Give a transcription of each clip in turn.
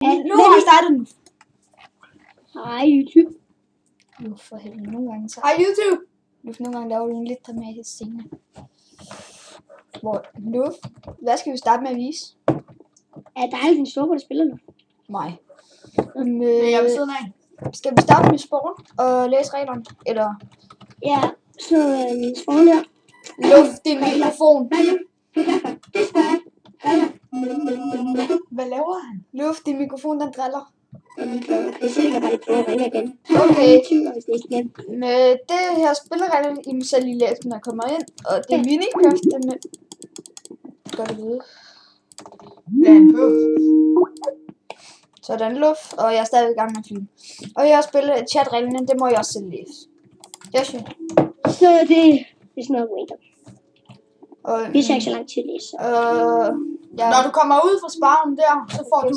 Nu har jeg startet den. Hej YouTube. Nu for helvede, nogle gange så. Hej YouTube. Nogle gange laver du en lidt dramatisk scene. Hvad skal vi starte med at vise? Er der aldrig en stor, der spiller nu? Nej. Jeg er ved siden af. Skal vi starte med sport og læse reglerne? Eller Ja, så spawn her. luft din mikrofon. Hvad laver han? Luft din mikrofon, den driller. Jeg siger bare, at jeg ringer igen. Okay. Igen. Med det her spilleregler, I må selv lige læse, når jeg kommer ind. Og det er Minecraft, det med... Gør det vide. Sådan luft, og jeg er stadig i gang med at flyve. Og jeg har spillet chatreglerne, det må jeg også selv læse. Jeg synes. Så det er sådan noget random. Og, Det er ikke så lang tid at læse. ja. Når du kommer ud fra sparen der, så får du...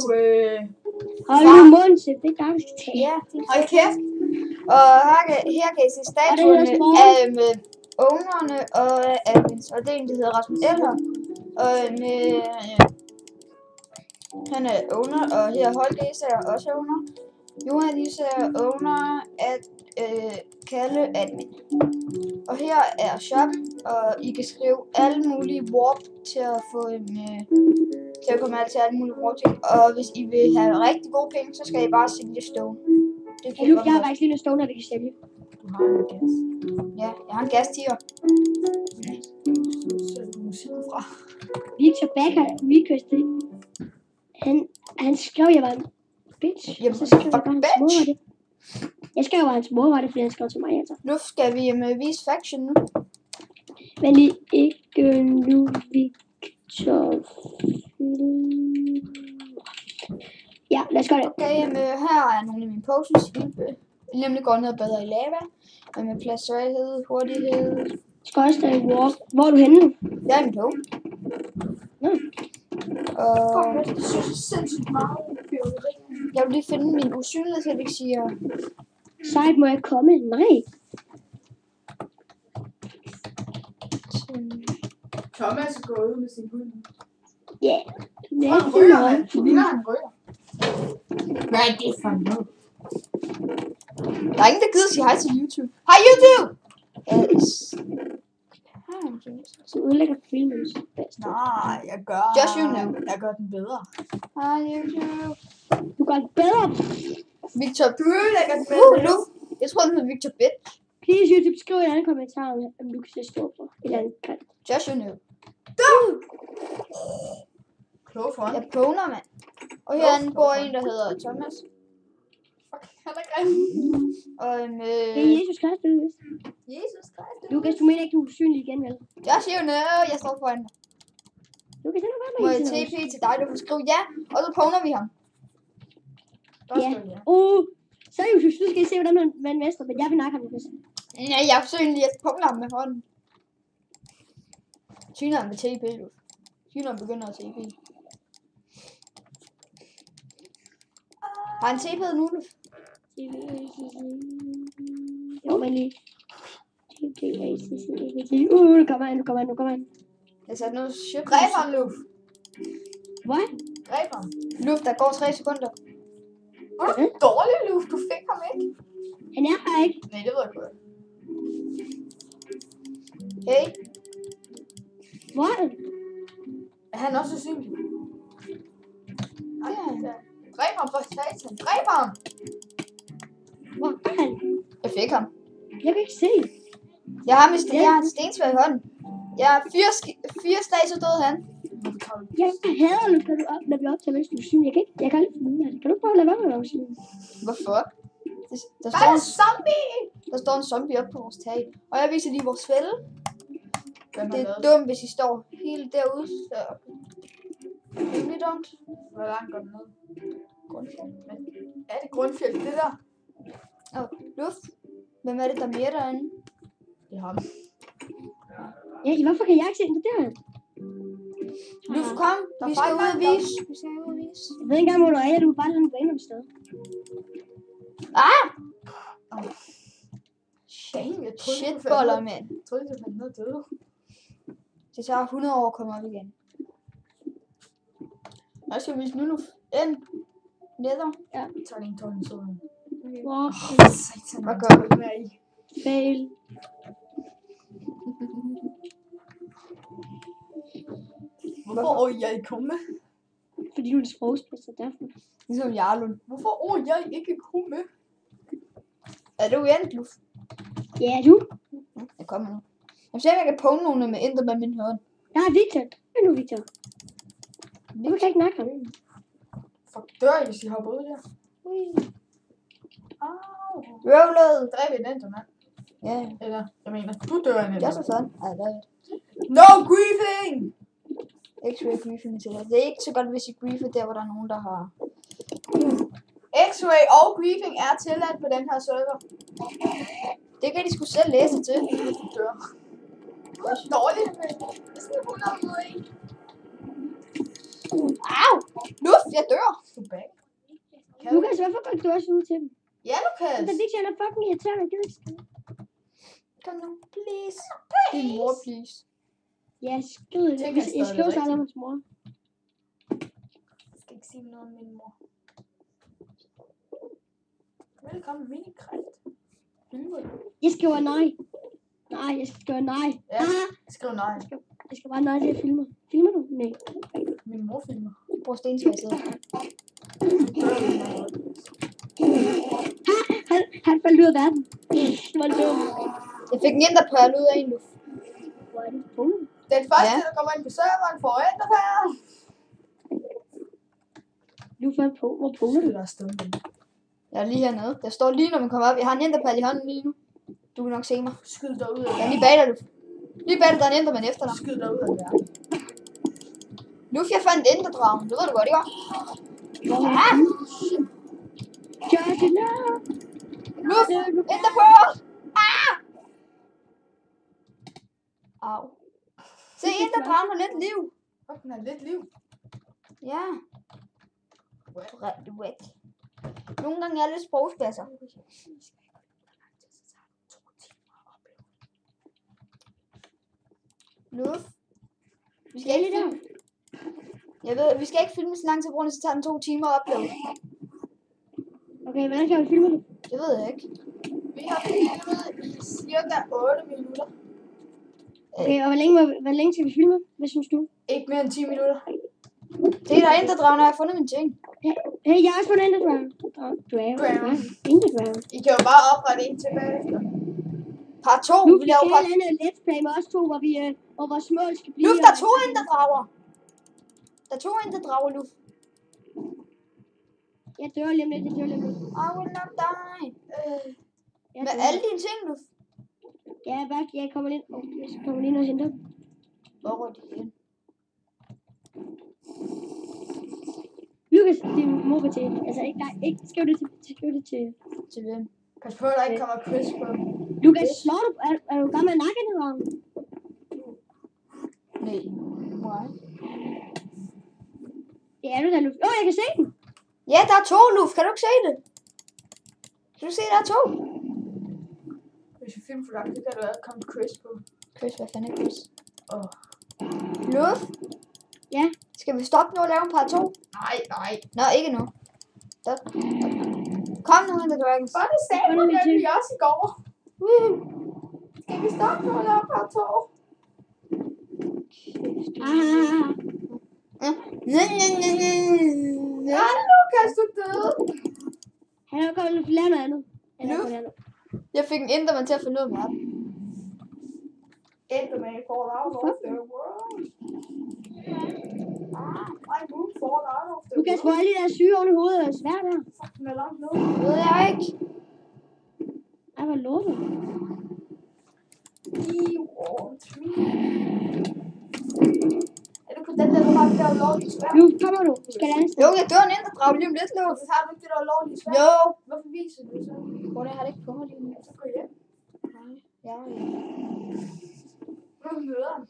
Hold nu munden til, det er der, vi skal tage. Ja, Hold kæft. og her kan I se statuerne af med ungerne og admins. Og det er en, der hedder Rasmus Eller. Og han er owner, og her Holger er også owner. Johan er owner at kalde admin. Og her er shoppen, og I kan skrive alle mulige warp til at få til at komme til alle mulige warp ting. Og hvis I vil have rigtig gode penge, så skal I bare sælge stone. Det kan Jeg har faktisk lige en stående, vi kan sælge. Du har en gas. Ja, jeg har en gas-tiger. Musikken fra. Victor Becker requested. Han skrev, jeg var en bitch. Jamen, Så skrev jeg fuck bare, hans bitch. mor var det. Jeg skrev bare, hans mor var det, fordi han skrev til mig, altså. Nu skal vi vise faction nu. Men ikke nu, Victor. Ja, lad os gøre det. Okay, her er nogle af mine potions. I nemlig går ned og bader i lava. Med pladsværdighed, hurtighed. Skal også der walk. Hvor er du henne nu? Jeg er en tog. Nå. Og Det synes jeg sindssygt meget. jeg vil lige finde min usynlighedselixir. Sejt, må jeg komme? Nej. Thomas er gået ud med sin hund. Ja. Og han ryger, han. Han ryger. Hvad er det for noget? Der er ingen, der gider sige hej til YouTube. Hej YouTube! Så udlægger filmen. Nej, jeg gør... Just you know. Jeg gør den bedre. Hej YouTube. Du gør det bedre. Victor Du ødelægger den bedre. nu. Jeg tror, den hedder Victor Bitch. Please YouTube, skriv en anden kommentar, om du kan se stå for. Et eller andet kan. Just you know. Klog for Jeg boner, mand. Og herinde bor en, der hedder Thomas. Fuck, han er grim. Og Det er Jesus Kristus. Jesus Kristus. Lukas, du mener ikke, du er usynlig igen, vel? Just you know. Jeg står foran dig. Lukas, han er bare Må med jeg TP til dig, du kan skrive ja, og så boner vi ham. Ja. Så er du skal I se, hvordan man mestrer, men jeg vil nakke ham, Lukas. Ja, jeg forsøger lige at punkte ham med hånden. Syner ham med TP, du. Syner ham begynder at TP. Har han TP'et nu, du? Jo, men lige. Nu kommer han. Jeg satte noget shit. Dræb ham, Luf. Hvad? Dræb ham. Luft, der går 3 sekunder. Dårlig, Luf. Du fik ham ikke. Han er her ikke. Nej, det ved jeg godt. Hey, Hvor er det? Er han også usynlig? Ja. Dræb ham for satan. Dræb ham. Hvor er han? jeg fik ham. Jeg kan ikke se. Jeg har et stensvær i hånden. Jeg har 4 slag, så døde han. Jeg hader, når vi optager, mens du er usynlig. Jeg kan aldrig finde ud af det. Kan du prøve at lade være med at være usynlig? Hvorfor? Der Der er en zombie. står en zombie op på vores tag. Og jeg viser lige vores fælde. Hvem har Det er lavet dumt, hvis I står helt derude. Så det er rimelig dumt. Hvor langt går den ned? Grundfjeld. Men er det grundfjeld, det der? Og luft. Hvem er det, der er mere derinde? Det er ham. Ja, hvorfor kan jeg ikke se den der? Luft, kom. Vi skal ud og vise. Jeg ved ikke engang, hvor du er. Du er bare langt på endnu sted. Ah! Dang, jeg troede, Shit, boller, mand. Jeg troede, det var noget døde. Det tager 100 år at komme op igen. Hvad skal vi vise nu? Ind. Nether. Jeg tager lige en tår i solen. Wow. Satan, Hvad gør du? med i? Fail. Hvorfor jeg ikke komme? Fordi du er en sprogspresser, derfor. Ligesom Jarlund. Hvorfor jeg ikke komme? Er du endt, Luf? Ja, du. Jeg kommer nu. Jeg ser, om jeg kan punge nogle med Enderman med min hånd. Der er Victor. Hvad nu, Victor? Du kan ikke nakke ham. Fuck, dør I, hvis I hopper ud der? Au. Røvlet. Dræb en endermand. Ja. Eller, jeg mener, du dør en Det er så endermand. sådan. Ej, det er det. No griefing! X-ray griefing til det. Det er ikke så godt, hvis I griefer der, hvor der er nogen, der har... X-ray og griefing er tilladt på den her server. Det kan de sgu selv læse til. Du dør. Du er dårligt med. Det skal 100 ud af. Au! Luf, jeg dør. Du er bag. Lukas, hvorfor går du også ud til dem? Ja, Lukas. Men Victor er fucking irriterende. Jeg gider ikke. Kom nu, please. Din mor, please. Ja, skriv det. Tænk, Jeg han stadig skriver så rigtigt. om hans mor. Jeg skal ikke sige noget om min mor. Velkommen, minikræft. Jeg skriver nej. Nej, jeg skriver nej. Ja, Ah, skriv nej. jeg skal bare nej til at filme. Filmer du? Nej. Min mor filmer. Brug stensværset. Han faldt ud af verden. Det var dumt. Jeg fik en enderpearl ud af en, Luf. Hvor er det dumt? Den første, Ja. der kommer ind på serveren, får enderpæren. Nu fandt på. Hvor punger du? Der er stemmen. Jeg er lige hernede. Der står lige, når man kommer op. Jeg har en enderpearl i hånden lige nu. Du kan nok se mig. Skyd dig ud af Jeg er lige bag dig, Luf. Lige bag dig, der er en enderman efter dig. Skyd dig ud af verden. Luf, jeg fandt enderdragen. Det ved du godt, ikke? Ah! Gør det nu! Luf, enderpearl! Ah! Au. Se, enderdragen har lidt liv. Fuck, den har lidt liv. Ja. Wet. Nogle gange er jeg lidt sprogspasser. Luf. Vi skal ikke filme. Jeg ved, vi skal ikke filme så lang tid, så tager den 2 timer at uploade. Okay, hvordan kan vi filme det? Det ved jeg ikke. Vi har filmet i cirka 8 minutter. Okay, og hvor længe skal vi filme? Hvad synes du? Ikke mere end 10 minutter. Det er der enderdragen, når jeg har fundet min ting. Hey, jeg har også fundet Enderdragon. Enderdragon. I kan jo bare oprette en tilbage efter. Par 2. Nu Vi bliver laver det par... et andet let's play med os to, hvor vores mål skal blive... Luf, der er 2 enderdrager. Der er 2 enderdrager, Luf. Jeg dør lige om lidt, I will not die. Jeg Med dør. alle dine ting, Luf. Ja, jeg kommer ind. Jeg kommer ind og henter dem. Hvor er de hen? Lukas, det er mobber til. Altså, ikke skriv det til. Til hvem? Pas på, at der ikke kommer Chris på. Lukas, slår du? Er du gammel af nakken eller? Nej. Nej. Det er du da, Lukas. Jeg kan se den. Ja, der er 2, Luf. Kan du ikke se det? Kan du se, der er 2? Hvis vi filmer for langt, så kan du ikke komme Chris på. Chris, hvad fanden er Chris? Luf? Ja. Skal vi stoppe nu og lave en par 2? Nej. Nå, ikke nu. Stop. Kom nu, Ender Dragons. Bare det sagde Hvordan du er det? nemlig også i går. Skal vi stoppe nu og lave par 2? Ja, Lukas, du døde. Han er kommet flere med andet. Jeg fik en enderman til at finde ud af verden. Enderman fall out of the world. My moon fall out of the Lukas, hvor er de der syge oven i hovedet? Er det svært der? Fuck, den er langt ned. Det ved jeg ikke. Ej, hvor lortet. You want me. Er du på den der, du har det der ulovlige svær? Nu kommer du. Vi skal et andet sted. Jo, jeg dør en enderdrag lige om lidt, Luf. Hvorfor har du ikke det der ulovlige svær? Jo. Hvorfor viser du så? Hvor jeg har det ikke på mig lige nu. Så gå hjem. Nej. Ja. Nu møder han.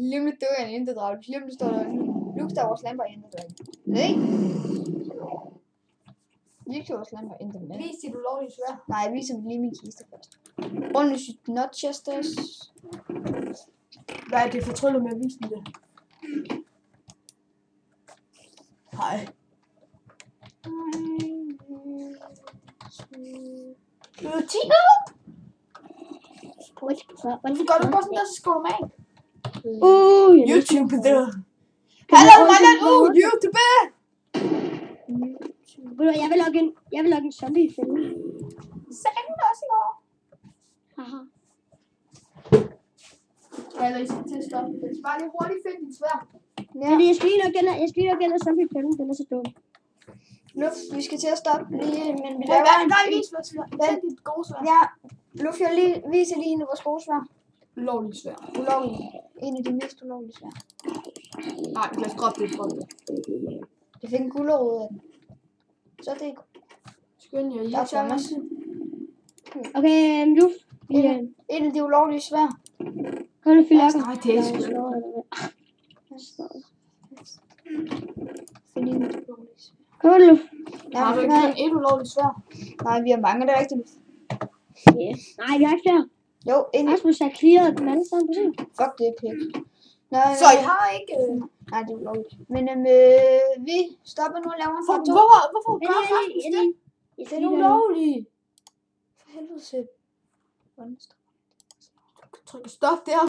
Lige om lidt dør jeg en enderdrag. Lige om lidt står der Luf, der er vores lamper enderdrag. Nej. Lige vores lamper enderdrag. Vis dit ulovlige svær. Nej, jeg viser lige min kiste først. Only should not just us. Nej, det er fortryllet med at vise det. Nej. Gør du bare sådan der, så skriver du mig af. YouTube det. Hallo, YouTube! Jeg vil logge en zombie film. Sagde hun også i år. Haha. Eller I skal til at stoppe. Det er bare lige hurtigt fedt, din svær. Ja. Men jeg skal lige nok ind og zombie film. Den er så dum. Luft, vi skal til at stoppe lige, men vi Ja, laver nej, vis hvad svær. Send dit gode svær. Ja, Luft, jeg viser lige en af vores gode svær. Ulovligt svær. Ulovlig. En af de mest ulovlige svær. Nej, lad os droppe det. Jeg fik en gulerod af den. Så det er Skynd jer, der er Thomas. Okay, Luft. En af de ulovlige svær. Kom nu, fyld op. Nej, det er sgu. Find en af de ulovlige svær. Kom nu, Luft. Har du ikke kun et ulovligt svær? Nej, vi har mange, der er rigtigt. Yeah. Nej, vi har ikke flere. Jo, en Rasmus har clearet dem alle sammen. fuck, det er pænt. Nej, Så I har ikke... nej, det er ulovligt. Men vi stopper nu og laver en Hvorfor faktor. gør Rasmus det? Det er ulovligt. For helvede, Sepp. Hvordan står det? Tryk stop der.